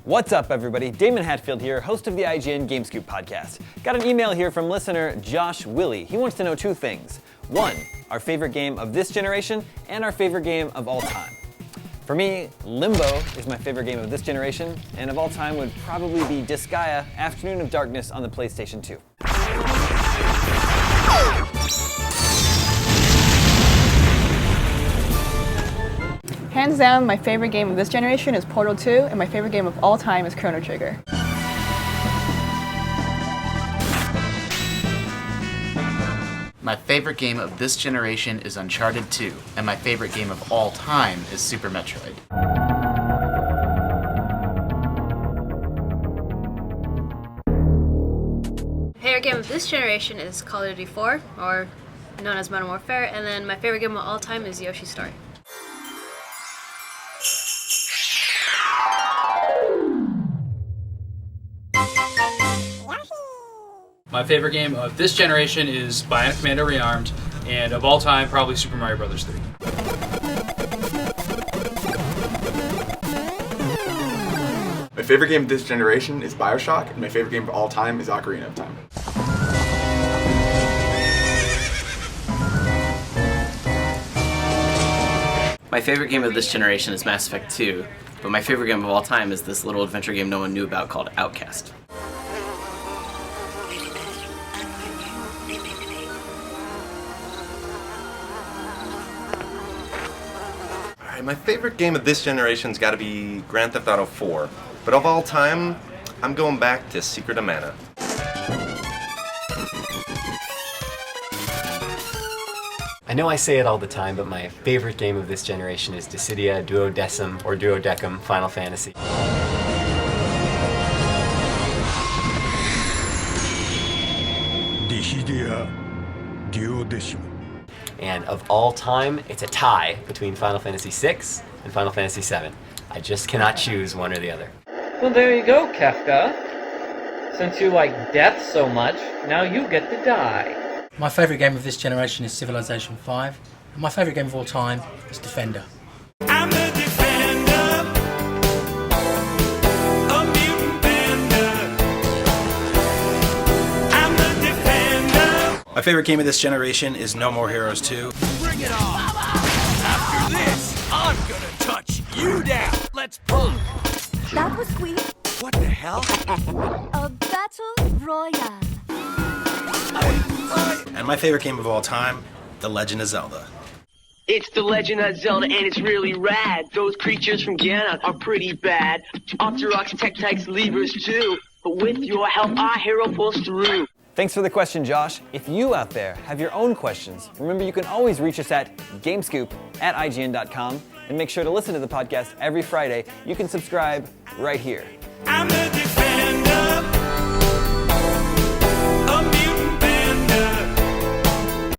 What's up, everybody? Daemon Hatfield here, host of the IGN Game Scoop podcast. Got an email here from listener Josh Willi. He wants to know two things. One, our favorite game of this generation, and our favorite game of all time. For me, Limbo is my favorite game of this generation, and of all time would probably be Disgaea: Afternoon of Darkness on the PlayStation 2. Hands down, my favorite game of this generation is Portal 2, and my favorite game of all time is Chrono Trigger. My favorite game of this generation is Uncharted 2, and my favorite game of all time is Super Metroid. Favorite game of this generation is Call of Duty 4, or known as Modern Warfare, and then my favorite game of all time is Yoshi's Story. My favorite game of this generation is Bionic Commando Rearmed, and of all time, probably Super Mario Bros. 3. My favorite game of this generation is BioShock, and my favorite game of all time is Ocarina of Time. My favorite game of this generation is Mass Effect 2, but my favorite game of all time is this little adventure game no one knew about called Outcast. My favorite game of this generation's got to be Grand Theft Auto 4, but of all time, I'm going back to Secret of Mana. I know I say it all the time, but my favorite game of this generation is Dissidia Duodecim or Duodecim Final Fantasy. Dissidia Duodecim. And of all time, it's a tie between Final Fantasy VI and Final Fantasy VII. I just cannot choose one or the other. Well, there you go, Kefka. Since you like death so much, now you get to die. My favourite game of this generation is Civilization 5, and my favourite game of all time is Defender. I'm the defender, a mutant bender. I'm the defender. My favorite game of this generation is No More Heroes 2. Bring it on! After this, I'm gonna touch you down. Let's pull. That was sweet. What the hell? A battle royale. And my favorite game of all time, The Legend of Zelda. It's The Legend of Zelda, and it's really rad. Those creatures from Ganon are pretty bad. Octoroks, Tektites, Levers too. But with your help, our hero pulls through. Thanks for the question, Josh. If you out there have your own questions, remember you can always reach us at gamescoop@ign.com, and make sure to listen to the podcast every Friday. You can subscribe right here. I'm the